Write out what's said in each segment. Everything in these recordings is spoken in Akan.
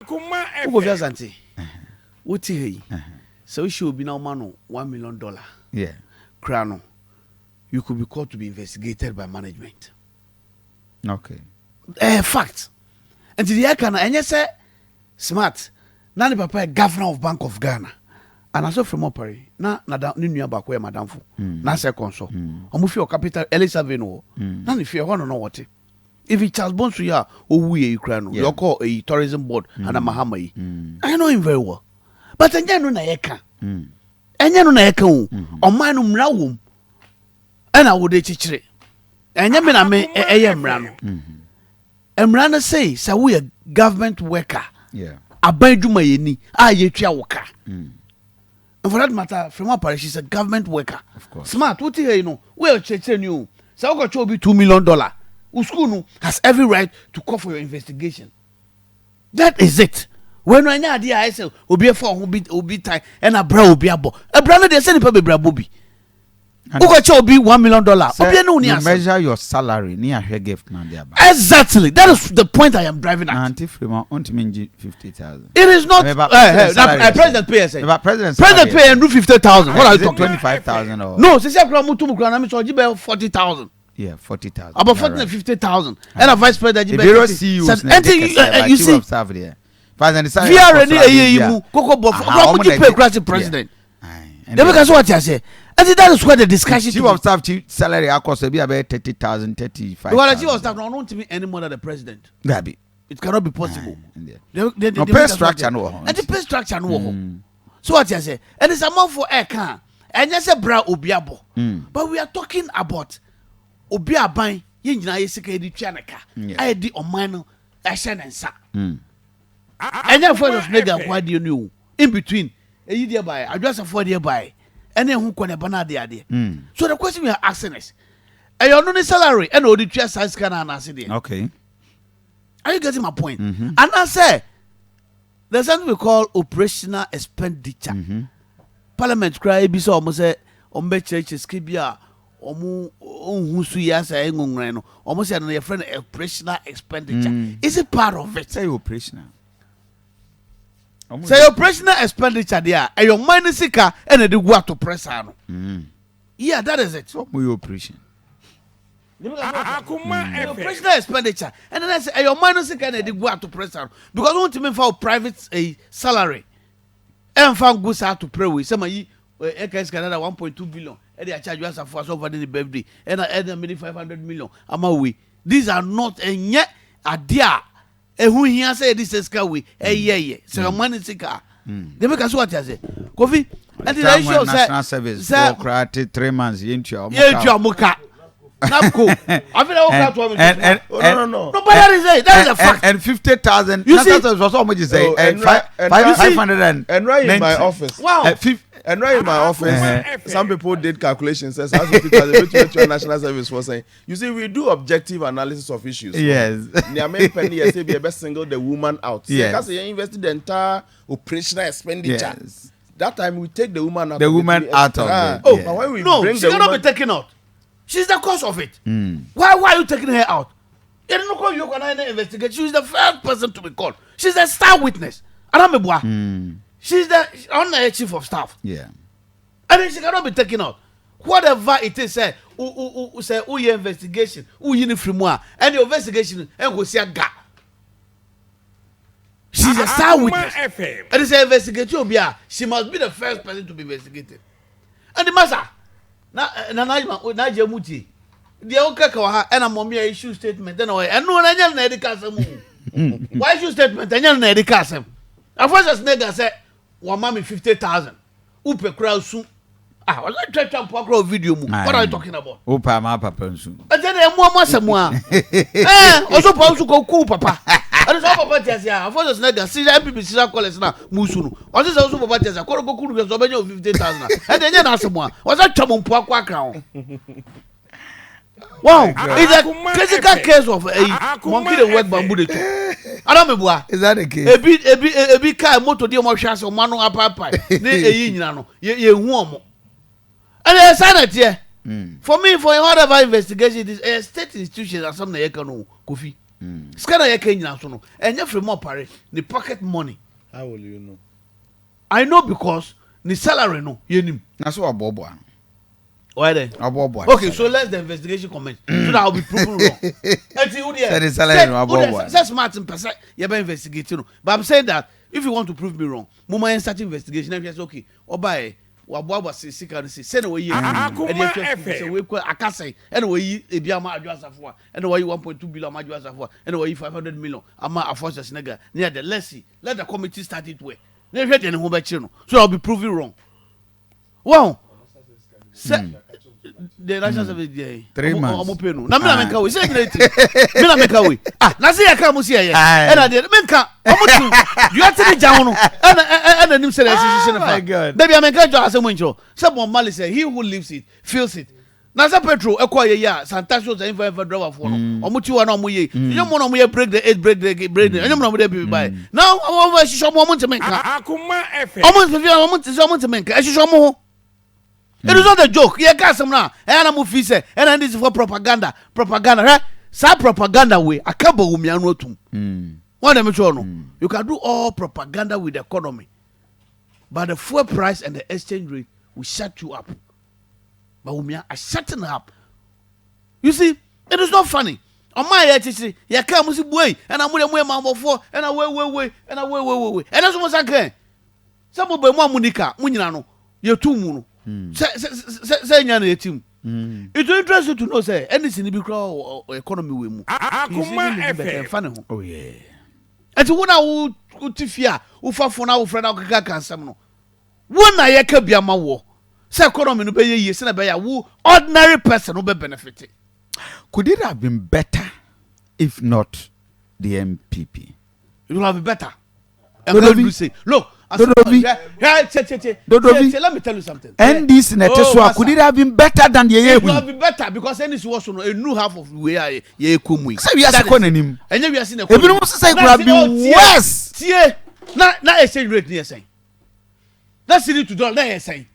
Akoma Ugo vya zanti. Uti hei. So we should be now man $1 million. Yeah. Crano. You could be called to be investigated by management. Okay. Fact. And the Yakana, and yes, smart. Nani papa governor of Bank of Ghana. And I saw from Operi. Na new back madam fu. Na second so. Omufi o capital Elisa Veno. Nani fear one no what. If it Charles Bonsu ya we Ukraine, you call a tourism board and a Mahamai. I know him very well. But enya no na yeka. Enya no na yeka o. O man no mra wom. And I would chichire. Enya me na me eye mra no. Emra no say we a government worker. Yeah. Abanduma yeni ye tua woka. And for that matter, from our parish, she's a government worker. Of course. Smart, what you know? Well, checking you. So I got to be $2 million. Uskunu has every right to call for your investigation. That is it. When I idea I say, Obi a phone will be tight and a bra will be a bo. A brother they send a bra bobby. Who got to be $1 million? You measure your salary near her gift man. Exactly. That is the point I am driving at. Auntie Fremont only mean 50,000. It is not. President pay. President pay and do 50,000. What are you talking? 25,000 or no? Since I come to Mukrana, so you pay 40,000. Yeah, 40,000. About 40 and 50,000. And a vice president, you see you see. We are ready. Coco Bob. How much you pay president? Because what I say. And that is where the discussion. Chief of staff salary cost be about 30,000, 35. Well, chief of staff don't to be any more than the president. It cannot be possible. No pay structure no. And the pay structure no. So what I say, and it's amount for air can and just a bra obiabo. But we are talking about obiaban. Yin na yesika edi twanaka. I di omano ehye ne nsa. And your first nigga what do you know in between a year by address for the by. And then who can a so the question we are asking is, are you on salary and the chair size can answer? Okay. Are you getting my point? And I say there's something we call operational expenditure. Parliament cry be so almost say churches kibia who ya say almost your friend operational expenditure. Is it part of it? Say operational. Say operational expenditure there, and your money sicker and the go to press on. Yeah, that is it. What we operation? Operational expenditure, and then I say your money sicker and the go to press on because we want to make for private salary and found goods out to pray with some of you. Canada 1.2 billion, and they charge us for over the birthday, and I add a mini 500 million. I'm away. These are not a yet a dear. Who here say this is Kawi, yeah. So money sicker. They make us what I say. Kofi, and the ratio national service for 3 months into your muka. Napko. I feel no. But that is a fact. And 50,000. You see, was how much you say? And 500 and right in my office. Wow. And right in my office, some people did calculations. Says 50,000 national service was saying. You see, we do objective analysis of issues. Yes. Near penny, say be best single the woman out. Yes. Because you invested the entire operational expenditure. Yes. That time we take the woman out. The woman out of it. Oh, but when we no, she cannot be taken out. She's the cause of it. Why are you taking her out? You don't call you can investigate. She's the first person to be called. She's a star witness. She's the chief of staff. Yeah. And then she cannot be taken out. Whatever it is, say, your investigation, and your investigation, and go see a gap. She's a star witness. And it's an investigation. She must be the first person to be investigated. And the master, Najamuti, the Okaka, and a mommy issue statement. Anyway, and no one why issue statement? And you're Nedicasem. At first, as nigga said, 1 mommy 50,000. Upe crowd soon. I was like trying to poker video. What are you talking about? Upa ma papa soon. And then I'm more someone. Also, supposed to go cool, papa. And it's all about Tia. I first as nigga, see that people see that call now, Musunu. Or this also about Tia. Go cool because of 50,000. And then you're someone. Was that Chamon Poa crown? Wow, it's a critical case of a monkey that work bamboo. I don't know. Is that a case? A big car, motor, dear, more chance of Mano Papa. Ye warm. And I said it here. For me, for whatever investigation, it is a state institution or something. I can know, Kofi. Scanner ye Kenya so no. Enye free more pare. The pocket money. How will you know? I know because the salary no yenim. Na so abobo. Why then? Abobo. Okay, so let the investigation commence. So that I'll be proven wrong. Enti who there? Say the salary no abobo. Say smart person you be investigating. But I'm saying that if you want to prove me wrong, mama start investigation and say okay, oba wabwa sika no say na we yi. Akoma efe. Say we kwa akase and we yi ebiama adwasafo and we yi 1.2 billion adwasafo and we yi 500 million ama aforces nega. Near the lessee. Let the committee start it way. Na hwe de ne ho ba chi no. So I'll be proving wrong. Wow. The national service there. 3 months. Na me na menka we say me na menka we. Na say yaka mo say ye. E na de menka omutu. You ati ni jawo no. E nim say decision fa. Baby I menka jo asem ncho. Say Bon Mali say he who lives it feels it. Na say petrol e kwa ye ya Santasio say for driver for no. Omutu wa na omo ye. You mo na omo ye break the 8 break the. You mo na omo dey be buy. Now omo shisho mo omo menka. Akoma efe. Omo menka. E shisho mo. It is not a joke. You can't say now. And I'm say, and this is for propaganda. Propaganda, right? Sa propaganda way. I can't Bawumia no too. One of them you can do all propaganda with the economy, but the fuel price and the exchange rate will shut you up. Bawumia are shutting up. You see, it is not funny. On my head, you can't see boy, and I'm with a mamma for, and I wait, and I wait, and that's what I can. Some of them Monica, Munano, you're too moon. Say nyana etim. It will interest you to know say anything be crowd economy we mu. Akoma efe. Oh yeah. Enti wona wo tifia, wo fafo na wo frɛ na wo kaka kansam no. Wona ye ka bia ma wo. Say economy no be ye se na be ya wo ordinary person no be benefit. Could it have been better if not the MPP? It would have been better. DODOVI. Look, DODOVI. DODOVI. Let me tell you something. NDC neteswa could it have been better than the It would have been better because NDC was a new half of where ye kumui. Say we are second him. And we are seeing a Everyone say could have been worse. Tie. Na exchange rate near saying. That's it to dollar na saying.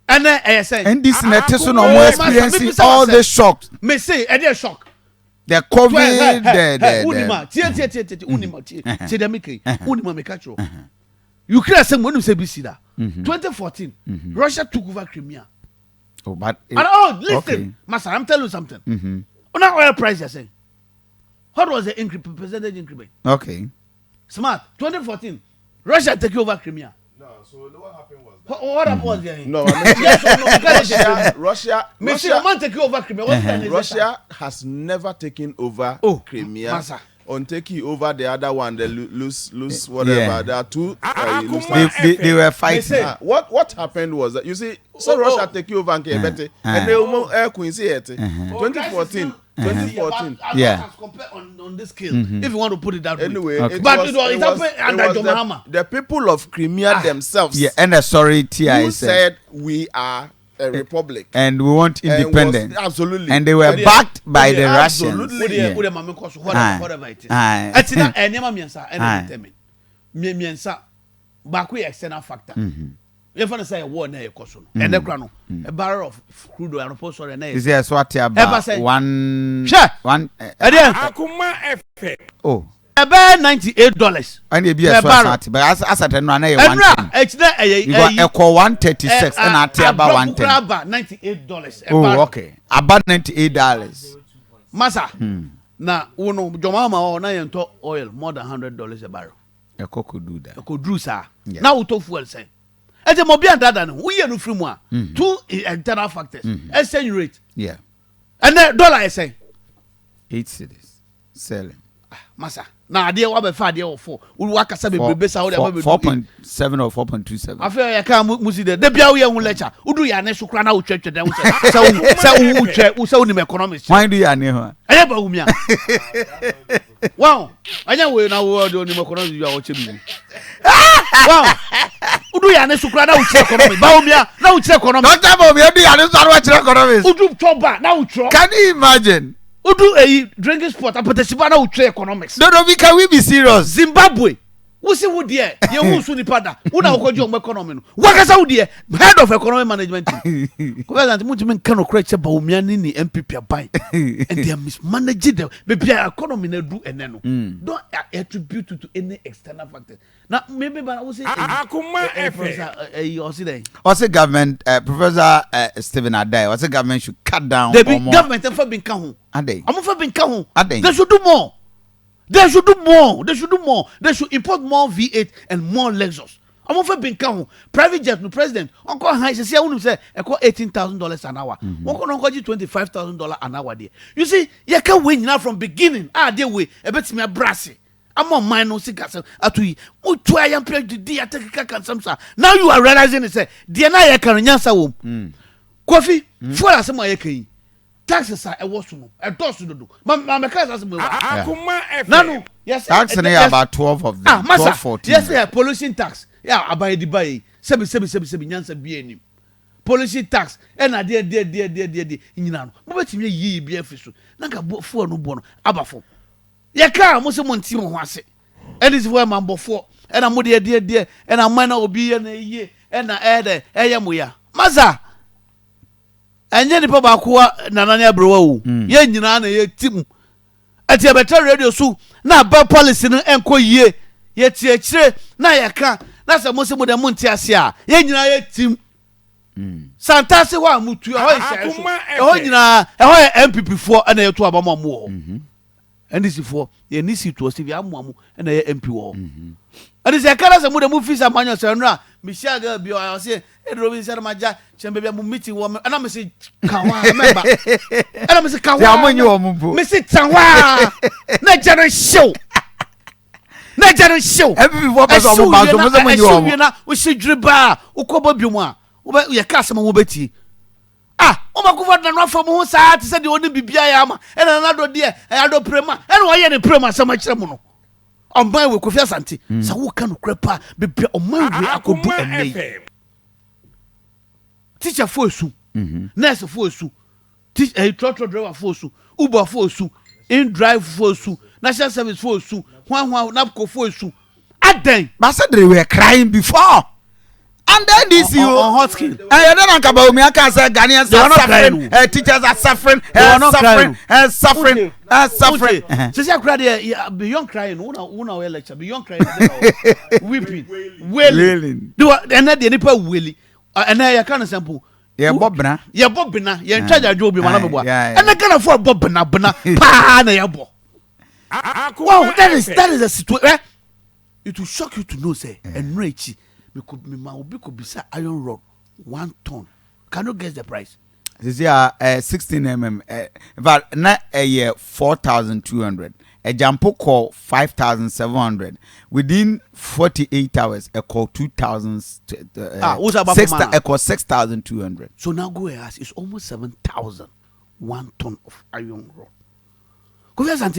And na saying. NDC neteswa no more experiencing all the shocks. Me say e dey shock. The COVID, the Unima, tie, Unima, tie dem make. Unima me catch you. Ukraine say when you say BC da. 2014, Russia took over Crimea. Oh, but listen, okay. Master, I'm telling you something. On our oil price, you say. What was the percentage increment? Okay. Smart. 2014, Russia take over Crimea. No, so what happened was that. What happened was there? No, I mean, Russia take over Crimea. Russia has never taken over Crimea. Master. On taking over the other one, the loose whatever. Yeah. There are two. They were fighting. What happened was that you see, so Russia take over and and they Queen see it. 2014. 2014. Yeah. On this scale, if you want to put it that way. Anyway, okay. it happened under John Mahama. The people of Crimea themselves. Yeah, and the sorry TI said we are a republic and we want independence. Absolutely. And they were backed by the Russians. Whatever it is. It's not any miensa any determine. Miensa back with external factor. If I say a war na ekoso no. And the grano a barrel of crude oil and sorry na. Is there what about one Akoma efe. Oh. About $98. And it be a swat, but as at no na it's not you got echo 136 and I tell about 110. $98. Oh, okay. About $98. Massa. Na uno Jomama or na yento oil more than $100 a barrel. Echo could do that. Could do sir. Now we talk fuel say. And the mobile data we are no free more. Two internal factors. Exchange rate. Yeah. And the dollar I say 8 cities selling. Massa. Now dear what be 4 we work as a baby sa 4.7 or 4.27. I feel I can't musi there. The bia we won lecture. Udu ya ne sukra na uchwe dem say so ni economics. Why do you know? Anya Bawumia. Wow. Anya we na we do ni economics you are watching. Wow. Udu ya ne sukra na uchwe economics. Bawumia na uchwe economics. Dr. Bawumia do ya ne sukra na uchwe economics. Udu toba na uchwe. Can you imagine? Udu drinking sport apotesiba na uchwe economics. DODOVI, can we be serious? Zimbabwe Wo se wo de ye hu su nipa da wo na wo kɔgye ɔmo economy no wo kasa wo de head of economic management president mo timi nka no correct say Bawumia ni ni MPP aban and they are mismanaging the maybe economy na do ene no don't attribute to any external factors na maybe ba wo say Akoma FM you see there or say government Professor Stephen Adai or say government should cut down the government fa bin ka ho Adai omo fa bin ka ho Adai they should do more. They should do more. They should do more. They should import more V8 and more Lexus. I'm over being count. Private jet, no president. Uncle High say, I want to say, I call $18,000 an hour. Uncle $25,000 an hour there. You see, you can win now from beginning. They way. I bet me a brassy. I'm on mine no sickers. Atui. I am playing the day. I take a consumption. Now you are realizing it. Say, Diana, I can answer home. Coffee. For us, my key. Taxes are a wasum, a toss to do. My cousin, Akoma FM. no, yes, tax about 12 of them. 12, 14. Yes, pollution tax. Yeah, I buy the buy 7 yansa be pollution tax. And I dear, in Nan. But you ye be a fish. Naka for no bono, abafo. Yaka, Muslim was it. And this is where man before. And I'm dear, and I'm minor be in a year. And I add a yamuya. Maza. Enye nipa ba ko nanane abrowa wo ye nyina na ye tim ati better radio so na ba policy no enko yie ye tie kire na ye ka na se mo se mo de mo ntia se a ye nyina ye tim santase wa mutu ho ise so ho nyina ho MPP fo na ye to abamo mo ho NDC fo ye ni si to se bi amoamo na ye MP wo and is a color some of the movies are manual sandra Michelle girl be I say Robin said maja chembe be meeting woman and I'm say kawa remember and I'm say kawa ya monyi wo mbu me say tawa na jare show every before person mo ba so mo say monyi wo na we say driba ukobo bi mu a wo ye ka asem wo beti o ma kufa na no afọ mo ho saa te say de oni bibia ya ama e na do de e ado prema e na wo ye ne prema sama kire mo no Omba we Kofi Asante sa wo kan krepa bebe omma we akodu enei teacher for osu nurse for osu teacher trotro driver for osu uber for osu in drive for osu national service for osu hwan napco for osu aden but said they were crying before and then this you on hot skin and you don't talk about me I can say Ghanaians are suffering teachers are suffering suffering so say cry there beyond crying una we lecture beyond crying weeping wailing do and na the nipa wailing and na ya kan sample yeah bobna ya charge adwo bi mana mebo and na kana for bobna pa na ya bo wow that is a situation it will shock you to know say enrechi me could be say iron rod 1 ton. Can you guess the price? This is 16 mm. But not a year 4,200. A jumpo call 5,700. Within 48 hours, a call 2,000. A call 6,200. So now go ask. It's almost 7,000. 1 ton of iron rod. Go ask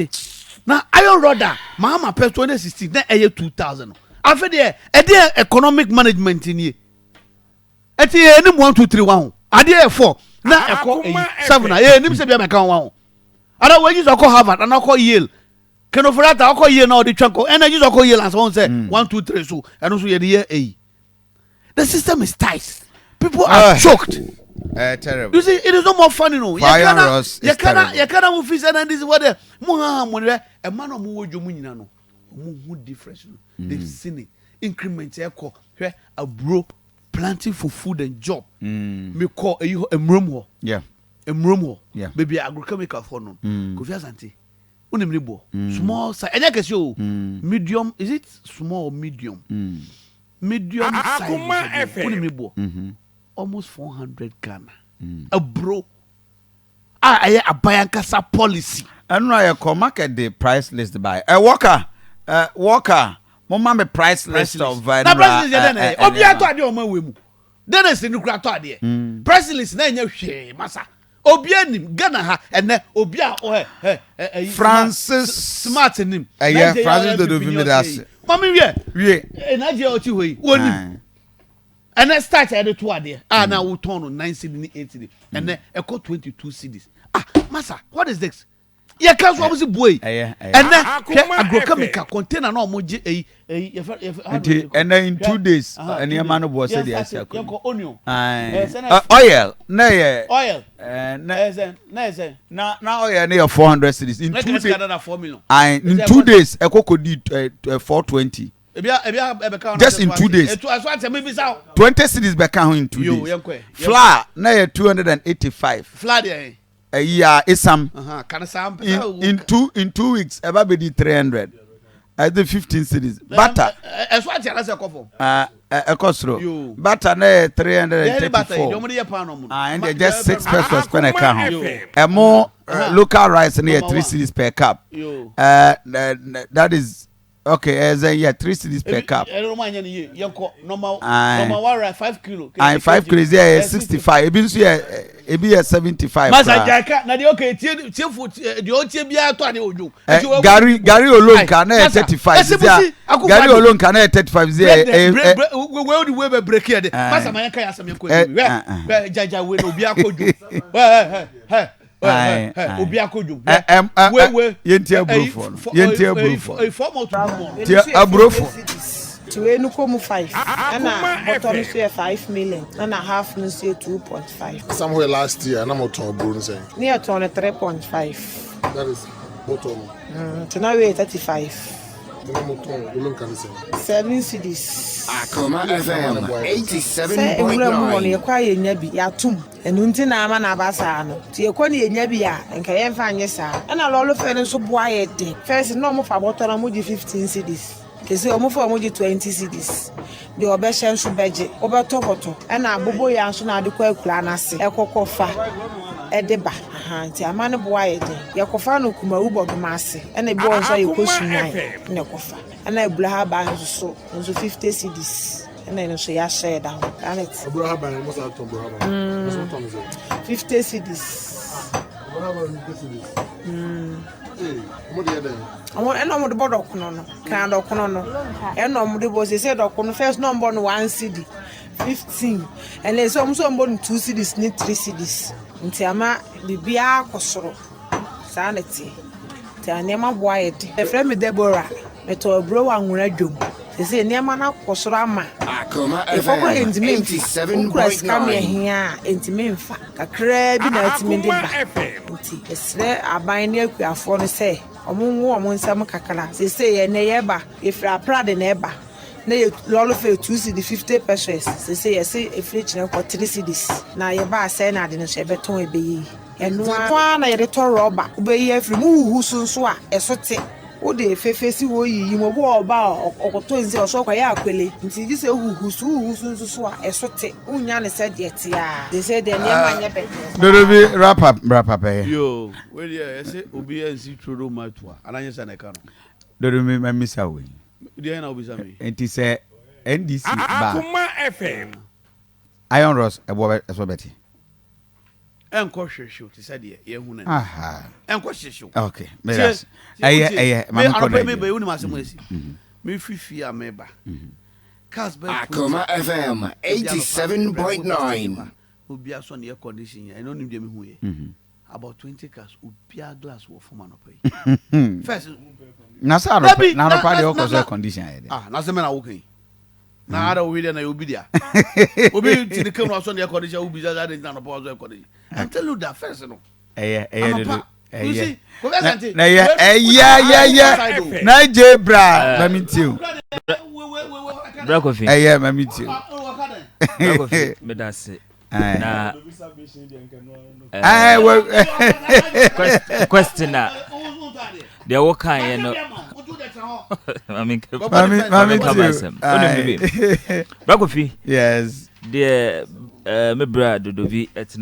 now iron rod. Mama pay 2016. Then a year 2,000. After there, economic management in here. Eti any 1 2 3 1. Ade 4. Na eko 7 na. Nim se bia me kan 1. Ada we use oko Harvard and oko Yale. Keno for that oko Yale na the chanko. And use oko Yale and someone say 1 2 3 so. And also here A. The system is tight. People are choked. Terrible. You see, it is no more funny no. You cannot move fees and this is what the a man of mu wojo mu nyina no. Who difference they've seen it increment a bro planting for food and job me call a room baby agrochemical for no Kofi Asante unimni bo small size enya kesi o medium is it small or medium medium size unimni bo almost 400 Ghana a bro a bayankasa policy and I call market the price list by a Walker, mama me price list of na price list then obi ato ade o ma wemu then is no kra to ade price list na nya hwe masa obi anim Ghana ha ene obi a Francis smart nim Francis DODOVI me das mama wie na je o ti hoyi wonim ene start ade to ade na wo ton no 9 cedi 8 cedi ene e ko 22 cedis masa what is this Yeah, cause what was it boy? And then agrochemical container no more and then in 2 days and your man was said yes onion oil no oil now oil near 400 cities in 2 days 4 million in 2 days a cocoa did 420 just in 2 days 20 cities back in 2 days flour now 285 flour there yeah, it's some. In 2 weeks, about be 300. At the 15 cities. Butter. As what I say, a costro. Butter, 334. And they just 6 pesos per account. And more local rice near 3 cities per cup. That is. Okay, as a 3 cities per cup. Normal 5 kilo. And 5 kilos, yeah, 65. It be a 75. Gary alone can 35. Gary alone can 35. Break here. Masa manaka ya sami kwe. Jaja we no bia koju. Obi akoju. We yentia brofo. Yentia brofo. Tia abrofo. To enu komu 5 ana bottom say 5 million and a half no say 2.5 somewhere last year na moton bro say near to 3.5 that is bottom to now we 35 na moton ulun kan say 7 cities Akoma FM 87.9 money kwa yenya bi yatum enu nti na ama na basa no ti ekwa ne yenya bi a nka ye mfa anye sa na lolo fe ne so boa ye de first no mo fa bottom mo di 15 cities kesi omo for omo 20 cedis de obeshe nso beje obetopoto na abobo ya nso na adekwa akura na se ekokofa edeba nti amane boa ye de yekofa no kuma ubodo ma ase na bi won so yekosunyan na ekofa na ebula ha ba nso 50 cedis na no so ya share da ho anet ebula ha ba mo sa to ebula ha ba so to 50 cedis ebula ha ba 50 cedis mo de den eno mo de bodo kono no kan do kono no eno mo de bo se do kono first number no 1 cd 15 and then so mo 2 cds ni 3 cds nti ama bibia akosoro sanity ti anema boa yede e frame Deborah meto bro wa nwura dwom se nema na akosoro ama Akoma FM 87.9 entime mfa kakra bi na atime de ba nti esre aban ne akuafo no se omonwo omonsam kakala se ye ne ye ba efra prade ne ba na ye lolo fe 2 cd 50 pesos se ye se efre chine ko 3 cds na ye ba se na de no se beton ebeyi enua na ye de to roba ubeyi efre mu husunso a esote o de fefesi wo yi mo bo oba okoto nzi oso kwa ya akwele nti ji se husunso a esote unya ne se de tia they say de nema nya be DODOVI wrap up yo we dey say obi ensi trodo matua ananye se na ka no DODOVI me misa we dey na obi sami enti say NDC ba Akoma FM Iron Ross ebo eso beti enko hwehwe ti said ye hu na aha enko hwehwe okay medas aye mama ko me be uni masemo asi me fifi ameba Casper Akoma FM 87.9 obi aso na air condition ya eno nim de me hu ye about 20 cars obia glass wo form no pay first na sa no pa de air condition ya de na se me na wo kan na ara we de na obi dia obi ti de kam aso na air condition obi za de na no pa air condition I tell you that first no you see na na jebra mamitiu Brakofi mamitiu Brakofi medase na question na they work kan no mami Brakofi yes the me bra DODOVI etina